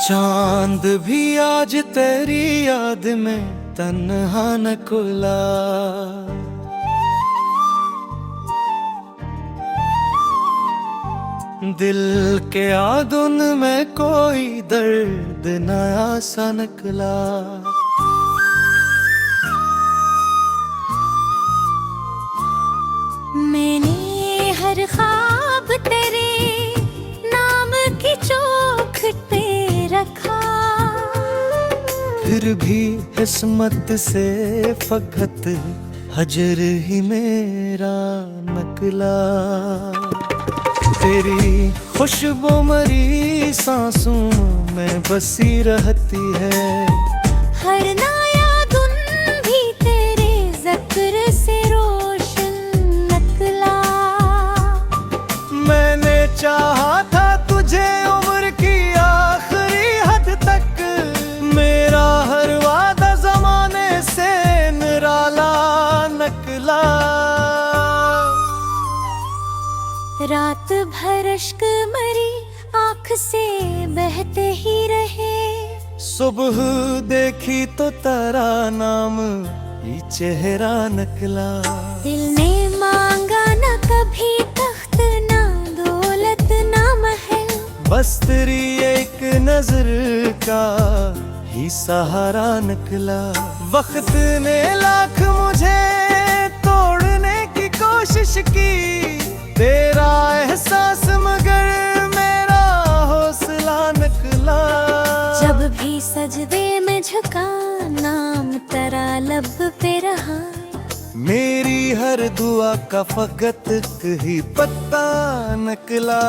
चांद भी आज तेरी याद में तन्हा न खुला। दिल के आदुन में कोई दर्द नया सा निकला। मैंने हर ख्वाब तेरे नाम की चौखट पे रखा, फिर भी किस्मत से फकत हजर ही मेरा नकला। तेरी खुशबू मरी सांसों में बसी रहती है। हर नया दिन भी तेरे ज़िक्र से रोशन निकला। मैंने चाहा था तुझे उम्र की आखिरी हद तक, मेरा हर वादा ज़माने से निराला निकला। रात भर अश्क मरी आँख से बहते ही रहे। सुबह देखी तो तेरा नाम ही चेहरा निकला। दिल ने मांगा न कभी तख्त ना दौलत ना महल, बस तेरी एक नजर का ही सहारा निकला। वक्त ने लाख मुझे तोड़ने की कोशिश की, तेरा एहसास मगर मेरा हौसला निकला। जब भी सजदे में झुका नाम तेरा लब पे रहा। मेरी हर दुआ का फकत ही पत्ता निकला।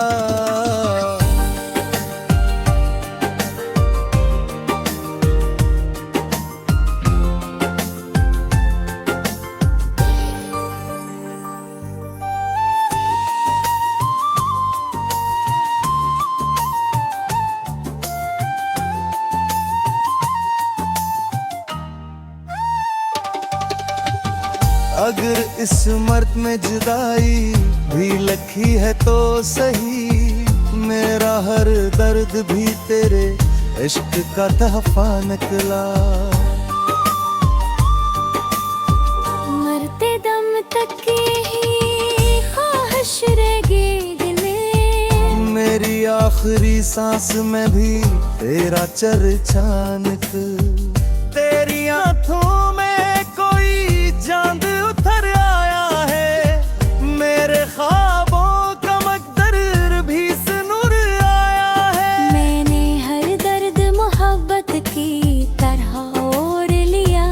अगर इस मर्द में जुदाई भी लिखी है तो सही, मेरा हर दर्द भी तेरे इश्क का तहफा निकला। मरते दम तक की ही ख्वाहिश रहेगी दिल में, मेरी आखिरी सांस में भी तेरा चर्चा निकल। तेरी आंखों में कोई चांद उतर आया है, मेरे ख्वाबों का मकदर भी नूर आया है। मैंने हर दर्द मोहब्बत की तरह ओढ़ लिया।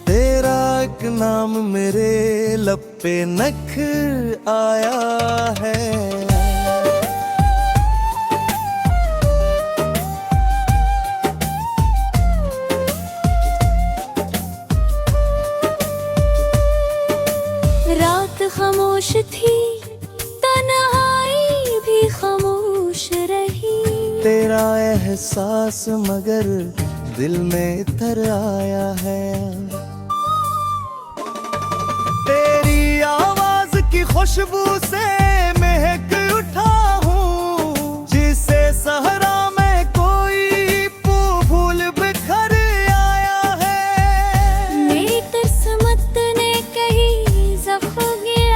तेरा एक नाम मेरे लब पे नखर आया है। रात खामोश थी, तन्हाई भी खामोश रही। तेरा एहसास मगर दिल में तर आया है। तेरी आवाज की खुशबू से महक उठा हूँ, जिसे सहरा में कोई फूल बिखर आया है। मेरी किस्मत ने कही ज़ख्म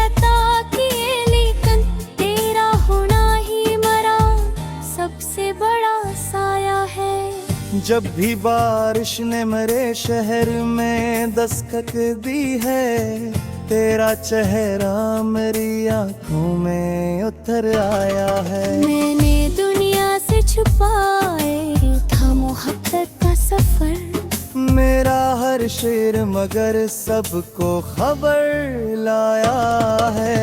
अता किए, लेकिन तेरा होना ही मरा सबसे बड़ा साया है। जब भी बारिश ने मेरे शहर में दस्तक दी है, तेरा चेहरा मेरी आंखों में उतर आया है। मैंने दुनिया से छुपाए था मोहब्बत का सफर, मेरा हर शेर मगर सबको खबर लाया है।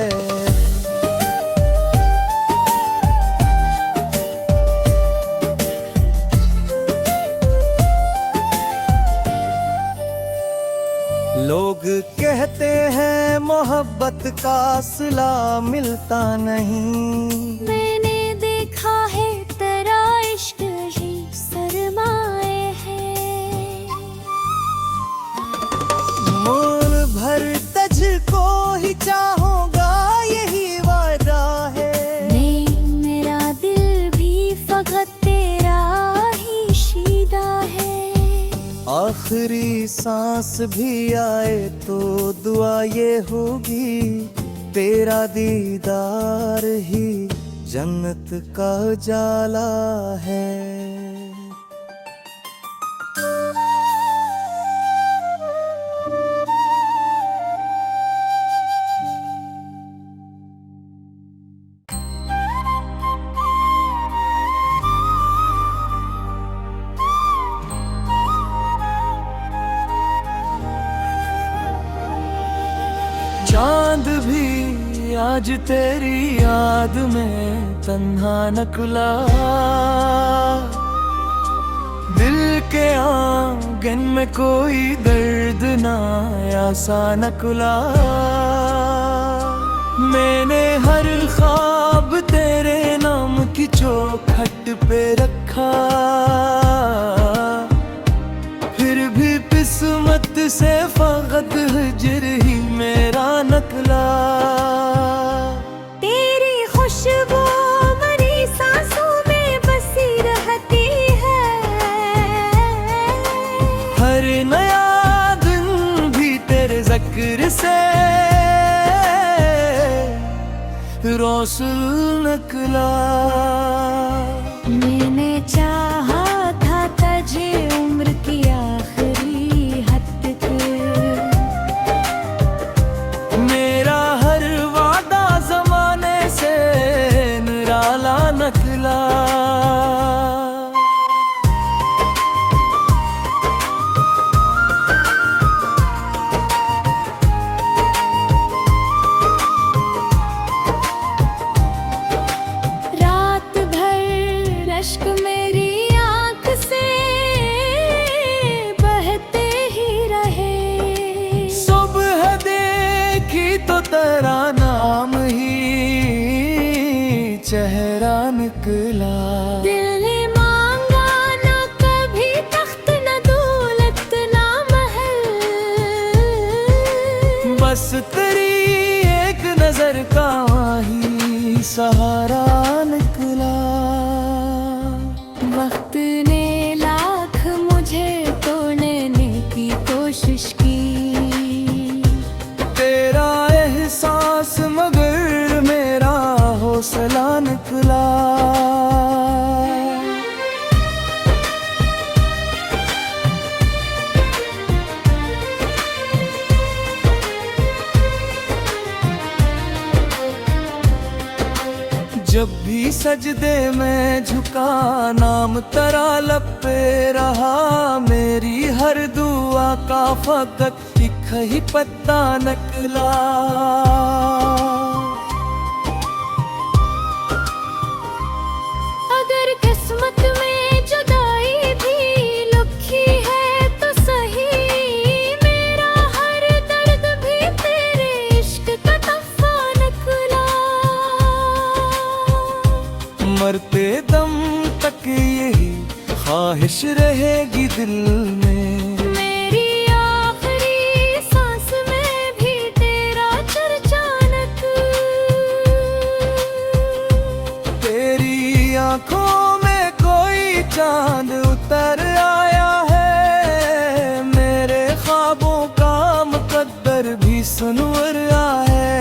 लोग कहते हैं मोहब्बत का सिला मिलता नहीं, मैंने देखा है तेरा इश्क ही सरमाए है। मोल भर तुझको ही चाहूंगा यही वादा है। नहीं, मेरा दिल भी फकत तेरा ही आखिरी सांस भी आए तो दुआ ये होगी, तेरा दीदार ही जन्नत का उजाला है। चांद भी आज तेरी याद में तन्हा निकला, दिल के आंगन में कोई दर्द ना ऐसा निकला। मैंने हर ख्वाब तेरे नाम की चौखट पे रखा, फिर भी किस्मत से फकत हिजर ही मेरा नकला। तेरी खुशबू मेरी सांसों में बसी रहती है, हर नया दिन भी तेरे जिक्र से रोशन निकला। मैंने चाहा था तुझे उम्र की आखिरी हद तक, मेरा हर वादा जमाने से निराला निकला। रात भर अश्क मेरी आंख से बहते ही रहे, सुबह देखी तो तेरा नाम ही चेहरा निकला। दिल ने मांगा ना कभी तख्त न दौलत ना महल, बस तेरी एक नजर का ही सहारा निकला। वक्त ने लाख मुझे तोड़ने की कोशिश की, तेरा एहसास मगर मेरा हौसला निकला। जब भी सजदे में झुका नाम तेरा लब पे रहा, मेरी हर दुआ का फकत एक ही पत्ता निकला। अगर किस्मत में जुदाई भी लिखी है तो सही, मेरा हर दर्द भी तेरे इश्क का तोहफा निकला। मरते दम तक यही ख्वाहिश रहेगी दिल में, मेरी आखिरी सांस में भी तेरा चर्चा तेरी आंखों में कोई चांद उतर आया है, मेरे ख्वाबों का मुकद्दर भी सुनवर आया है।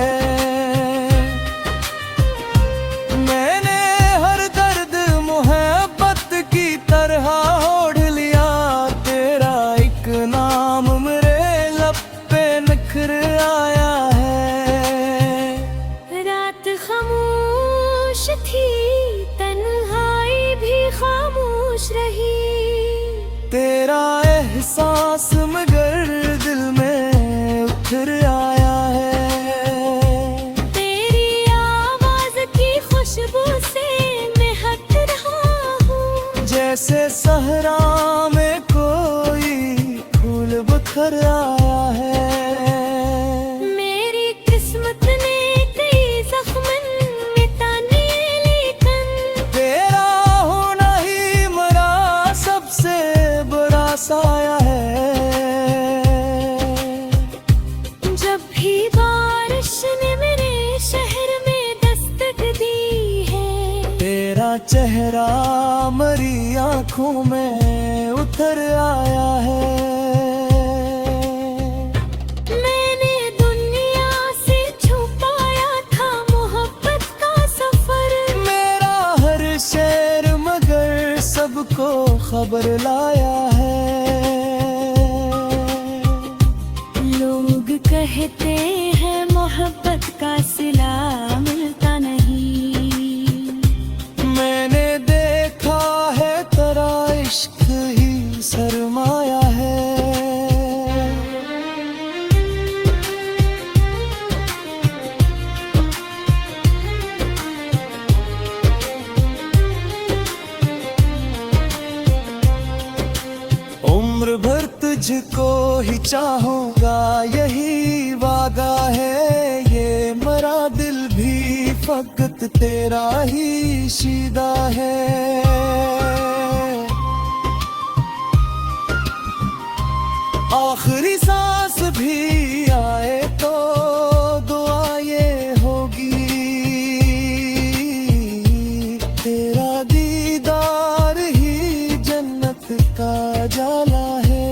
मैंने हर दर्द मोहब्बत की तरह ओढ़ लिया, तेरा एक नाम मेरे लब पे निखर आया है। रात खामोश थी, तन्हाई भी खामोश रही, तेरा एहसास मगर दिल में उतर आया है। तेरी आवाज की खुशबू से महक रहा हूँ, जैसे सहरा में कोई फूल बिखर आया है। मेरी किस्मत ने कई जख्म मिटाने लेकिन तेरा होना ही मेरा सबसे बड़ा साया है। जब भी बारिश ने मेरे शहर में दस्तक दी है, तेरा चेहरा मेरी आंखों में उतर आया है। कहते हैं मोहब्बत का सिला मिलता नहीं। मैंने देखा है तेरा इश्क ही सरमाया है। उम्र भर तुझको ही चाहूंगा, यही वादा है। ये मरा दिल भी फकत तेरा ही सीधा है। आखिरी सांस भी आए तो दुआ ये होगी, तेरा दीदार ही जन्नत का जाला है।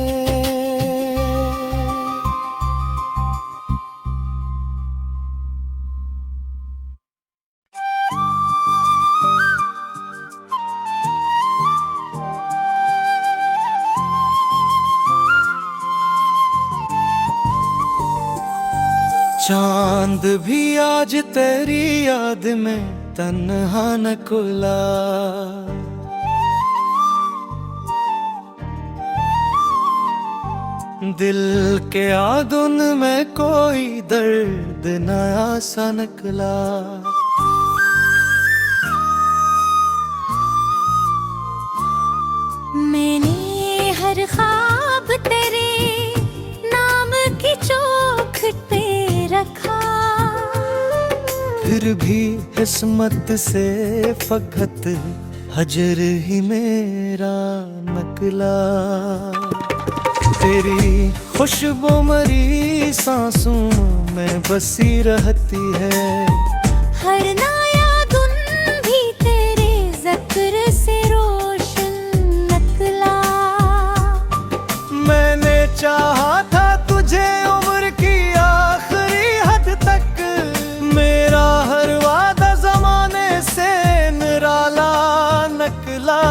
चांद भी आज तेरी याद में तन्हा न खुला। दिल के आदुन में कोई दर्द नया सा निकला। मैंने हर ख्वाब तेरे नाम की चौखट पे रखा, फिर भी किस्मत से फकत हजर ही मेरा नकला। तेरी खुशबू मरी सांसों में बसी रहती है। हर नया दिन भी तेरे ज़िक्र से रोशन निकला। मैंने चाहा था तुझे उम्र की आखिरी हद तक, मेरा हर वादा जमाने से निराला निकला।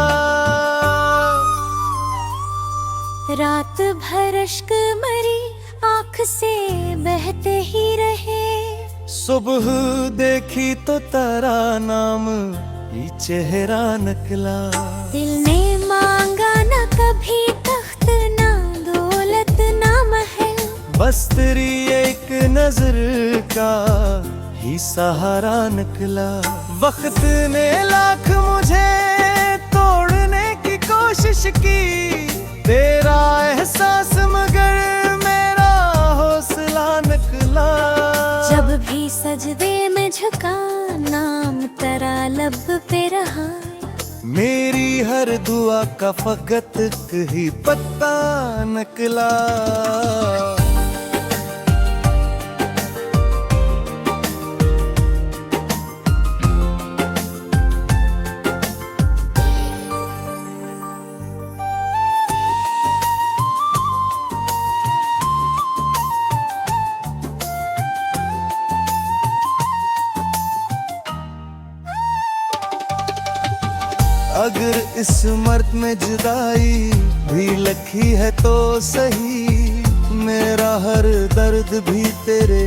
रात भर अश्क मरी आँख से बहते ही रहे। सुबह देखी तो तेरा नाम ही चेहरा निकला। दिल ने मांगा न कभी तख्त ना दौलत ना महल, बस तेरी एक नजर का ही सहारा निकला। वक्त ने लाख मुझे तोड़ने की कोशिश की, तेरा एहसास मगर मेरा हौसला निकला। जब भी सजदे में झुका नाम तेरा लब पे रहा। मेरी हर दुआ का फकत ही पत्ता निकला। अगर इस मर्द में जुदाई भी लिखी है तो सही, मेरा हर दर्द भी तेरे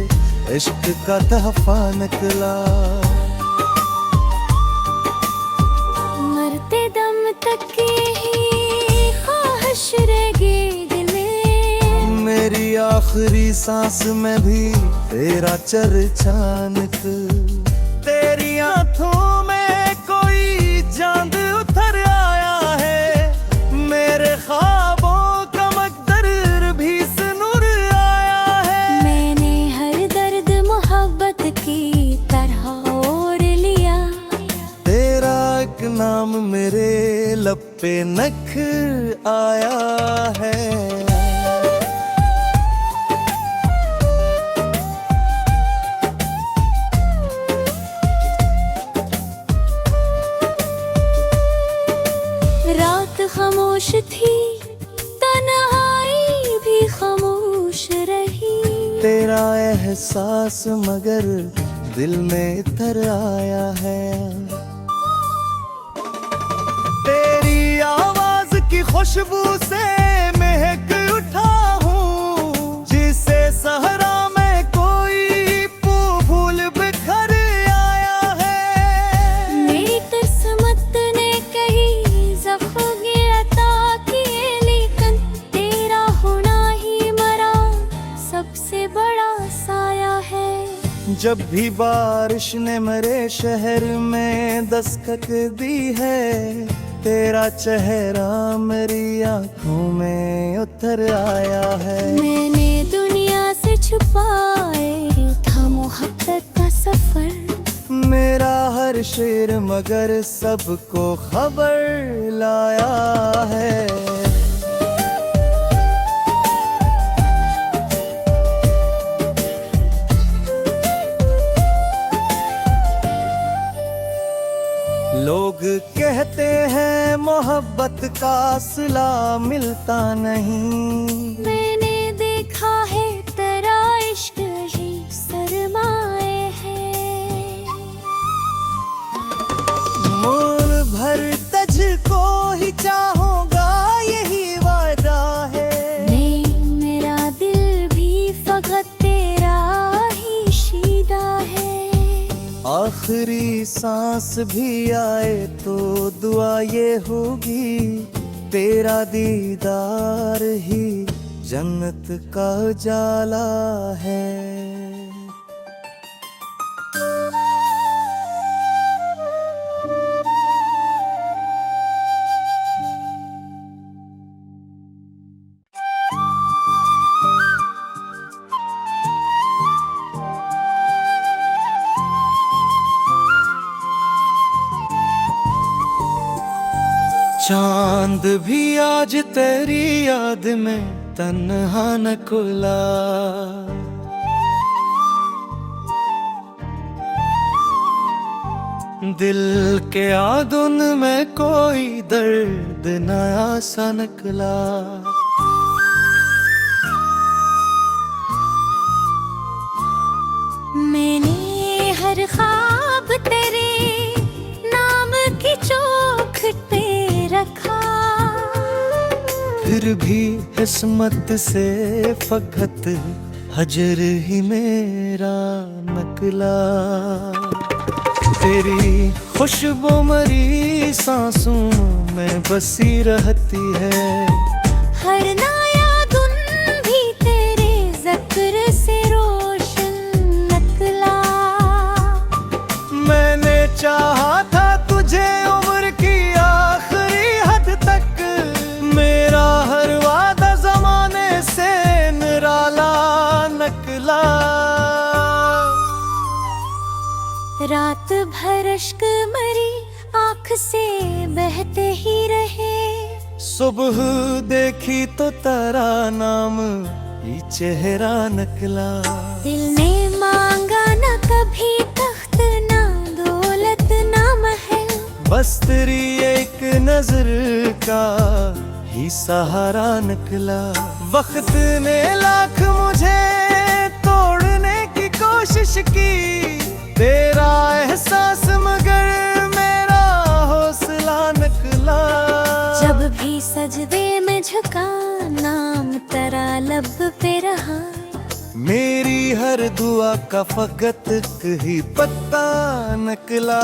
इश्क का तहफा निकला। मरते दम तक की ही ख्वाहिश रहेगी दिल में। मेरी आखिरी सांस में भी तेरा चर्चा निकल। तेरी आंखों में कोई चांद उतर आया है, मेरे ख्वाबों का मकदर भी सुनूर आया है। मैंने हर दर्द मोहब्बत की तरह ओढ़ लिया। तेरा एक नाम मेरे लब पे नखर आया है। रात खामोश थी, तन्हाई भी खामोश रही। तेरा एहसास मगर दिल में तर आया है। तेरी आवाज की खुशबू से महक उठा हूँ, जिसे सहरा में जब भी बारिश ने मेरे शहर में दस्तक दी है, तेरा चेहरा मेरी आंखों में उतर आया है। मैंने दुनिया से छुपाए था मोहब्बत का सफर, मेरा हर शेर मगर सबको खबर लाया है। लोग कहते हैं मोहब्बत का सिला मिलता नहीं, मैंने देखा है तेरा इश्क ही सरमाए है। मोर भर तुझको ही चाहूंगा यही वादा है। नहीं, मेरा दिल भी फकत तेरा ही शीदा है। आखिरी सांस भी आए तो दुआ ये होगी, तेरा दीदार ही जन्नत का उजाला है। चांद भी आज तेरी याद में तन्हा न खुला, दिल के आदुन में कोई दर्द नया सा निकला। मैंने हर ख्वाब तेरे नाम की चौखट पे रखा, फिर भी किस्मत से फकत हजर ही मेरा नकला। तेरी खुशबू मरी सांसों में बसी रहती है, हर नया दिन भी तेरे ज़िक्र से रोशन निकला। मैंने चाहा था तुझे उम्र की आखिरी हद तक, मेरा हर वादा जमाने से निराला नकला। रात भर अश्क मरी आँख से बहते ही रहे, सुबह देखी तो तेरा नाम ही चेहरा नकला। दिल ने मांगा न कभी तख्त ना दौलत ना महल, बस तेरी एक नजर का ही सहारा निकला। वक्त ने लाख मुझे तोड़ने की कोशिश की, तेरा एहसास मगर मेरा हौसला निकला। जब भी सजदे में झुका नाम तेरा लब पे रहा, मेरी हर दुआ का फकत ही पत्ता निकला।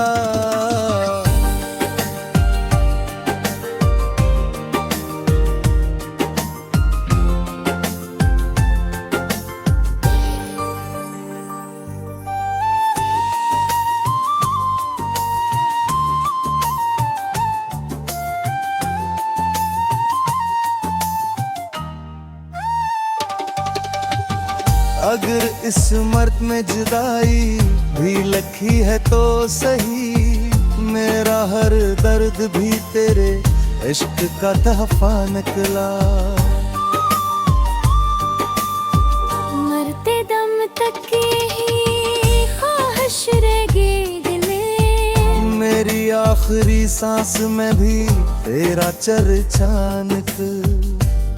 अगर इस मर्द में जुदाई भी लिखी है तो सही, मेरा हर दर्द भी तेरे इश्क का तहफा निकला। मरते दम तक की ही ख्वाहिश रहेगी दिल में, मेरी आखिरी सांस में भी तेरा चर्चा निकल।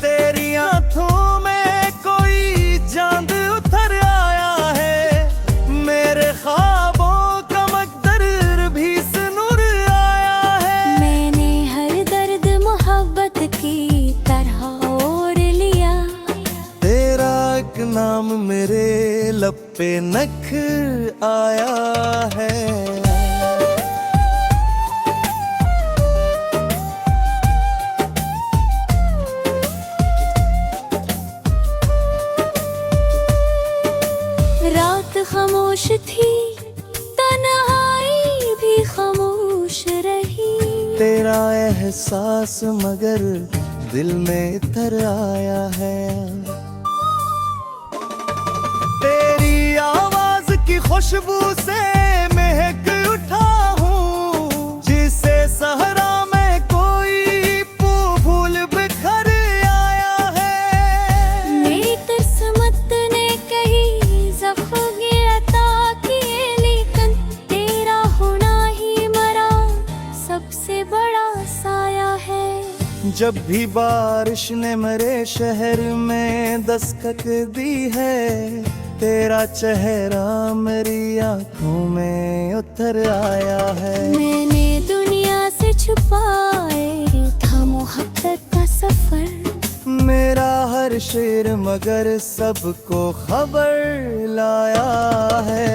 तेरी आंखों में कोई चांद उतर आया है, मेरे ख्वाबों का मकदर भी नूर आया है। मैंने हर दर्द मोहब्बत की तरह ओढ़ लिया, तेरा एक नाम मेरे लब पे नखर आया है। रात रात खामोश थी, तन्हाई भी खामोश रही। तेरा एहसास मगर दिल में इतर आया है। तेरी आवाज की खुशबू से महक उठा हूँ, जिसे सहरा में कोई फूल बिखर आया है। मेरी किस्मत ने कही ज़फ़्र-ए-अता किए, लेकिन तेरा होना ही मरा सबसे बड़ा साया है। जब भी बारिश ने मेरे शहर में दस्तक दी है, तेरा चेहरा मेरी आंखों में उतर आया है। मैंने दुनिया से छुपाए था मोहब्बत का सफर, मेरा हर शेर मगर सबको खबर लाया है।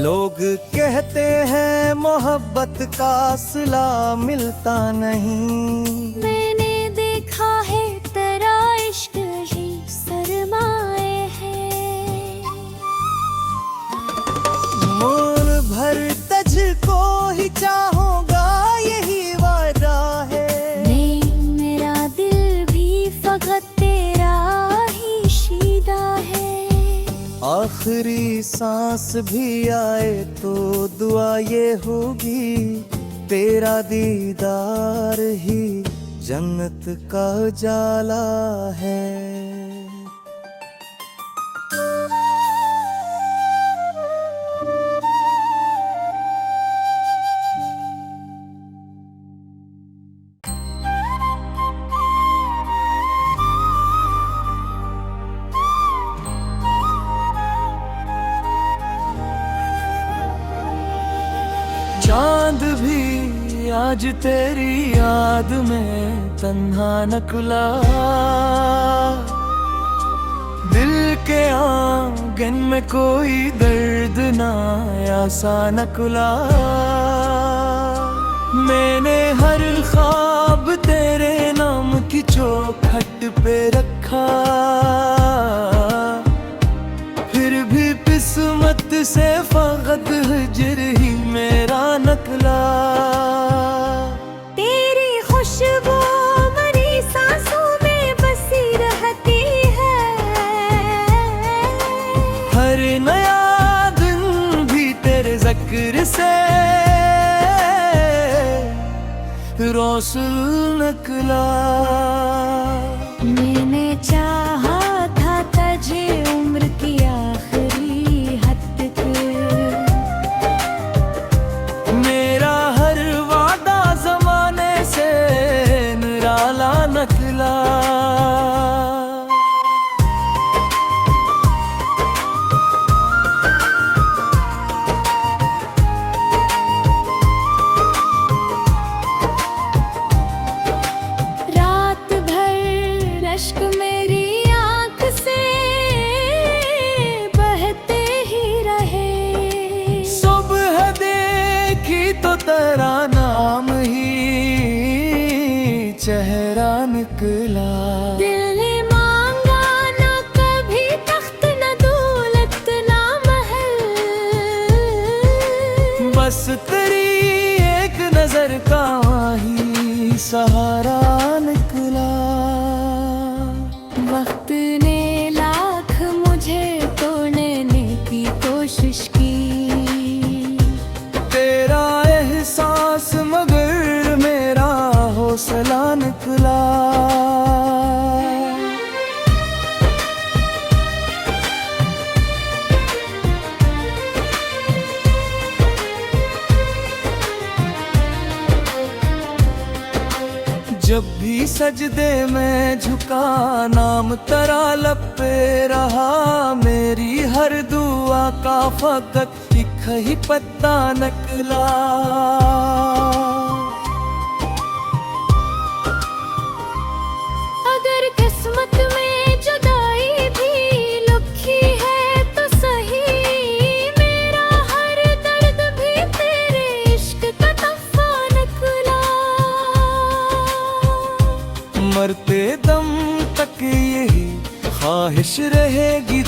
लोग कहते हैं मोहब्बत का सिला मिलता नहीं, मैंने देखा है तेरा इश्क ही सरमाए है। मोर भर तुझको ही चाहूंगा यही वादा है। नहीं, मेरा दिल भी फकत तेरा ही शीदा है। आखिरी सांस भी आए तो दुआ ये होगी, तेरा दीदार ही जन्नत का उजाला है। चांद भी आज तेरी याद में तन्हा निकला, दिल के आंगन में कोई दर्द ना आसा निकला। मैंने हर ख्वाब तेरे नाम की चौखट पे रखा, फिर भी किस्मत से फकत हिजर ही मेरा नकला। तेरी खुशबू मेरी सांसों में बसी रहती है, हर नया दिन भी तेरे जिक्र से रोशन निकला। मैंने चाहा था तुझे उम्र की आखिरी हद तक, मेरा हर वादा जमाने से निराला निकला। रात भर अश्क मेरी आंख से बहते ही रहे, सुबह देखी तो तेरा नाम ही चेहरा निकला। दिल ने मांगा ना कभी तख्त न दौलत ना महल, बस तेरी एक नजर का ही सहारा निकला। वक्त ने लाख मुझे तोड़ने की कोशिश की, तेरा एहसास मगर मेरा हौसला निकला। जब भी सजदे में झुका नाम तेरा लब पे रहा, मेरी हर दुआ का फकत एक ही पत्ता निकला। अगर किस्मत में जुदाई भी लिखी है तो सही, मेरा हर दर्द भी तेरे इश्क का तोहफा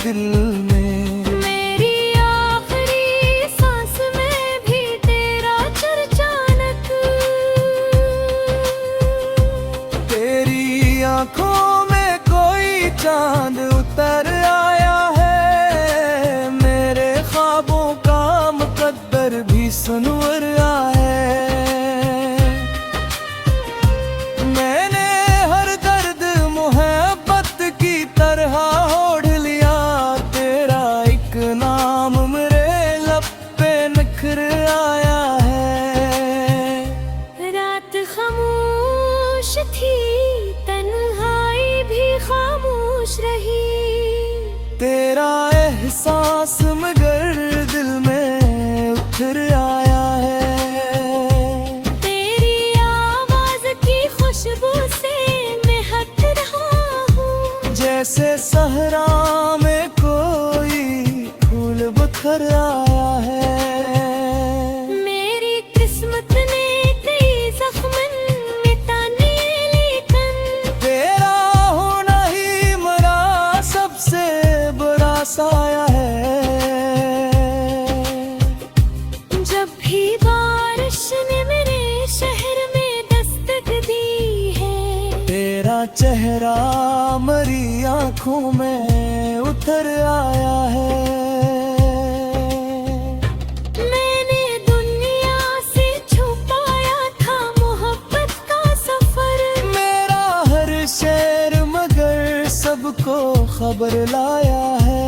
दिल में। मेरी आखिरी सांस में भी तेरा चर्चा नक। तेरी आंखों में कोई चांद उतर आया है, मेरे ख्वाबों का मुकद्दर भी सुनवर आया है। मैंने हर दर्द मोहब्बत की तरह ओढ़ लिया, तेरा एक नाम मेरे लब पे निखर आया है। रात खामोश थी, तन्हाई भी खामोश रही। तेरा एहसास मगर दिल में उतर आया है। तेरी आवाज की खुशबू से महक रहा हूँ। जैसे सहरा में कोई फूल बिखर आया है। मेरी किस्मत ने कई जख्मन मिटाने लेकिन तेरा होना ही मरा सबसे बड़ा साया है। जब भी बारिश ने मेरे शहर में दस्तक दी है, तेरा चेहरा मरी आंखों में उतर आया है। मैंने दुनिया से छुपाया था मोहब्बत का सफर। मेरा हर शेर मगर सबको खबर लाया है।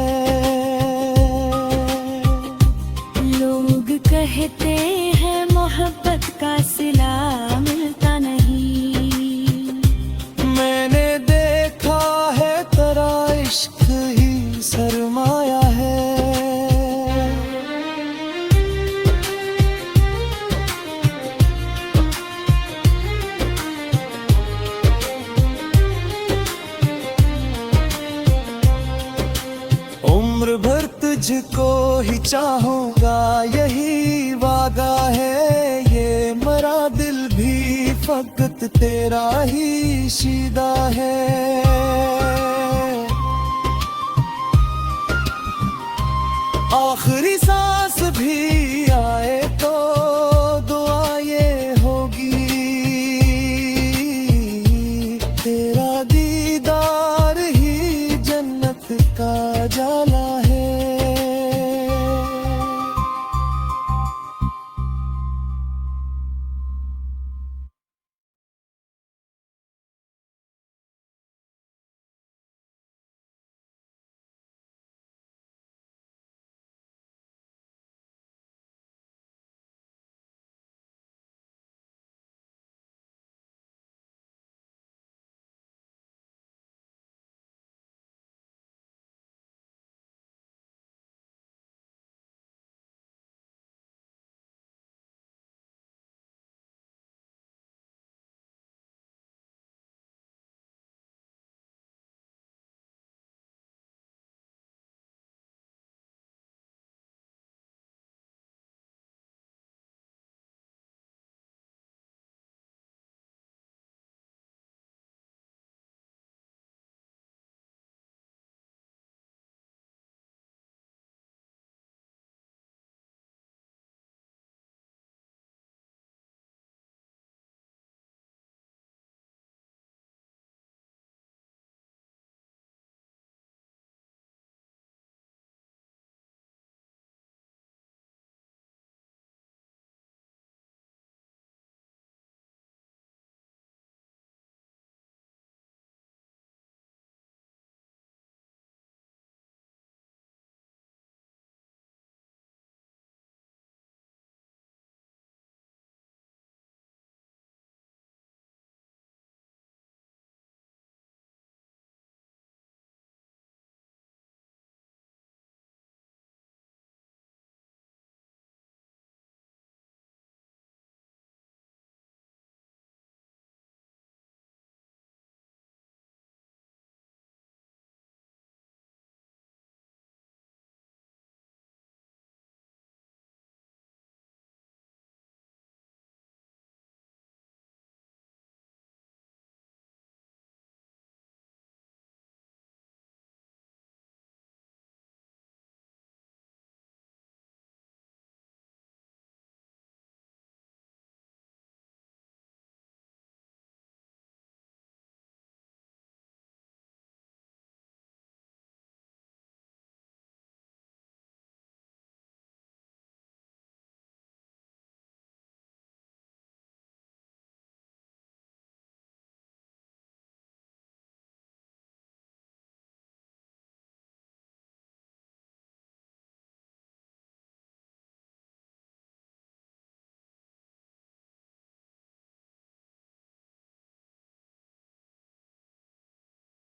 लोग कहते हैं मोहब्बत का सिला मिलता नहीं। मैंने देखा है तेरा इश्क ही सरमाया है। उम्र भर तुझको ही चाहूंगा, यही वादा है। ये मरा दिल भी फकत तेरा ही शीदा है। आखिरी सांस भी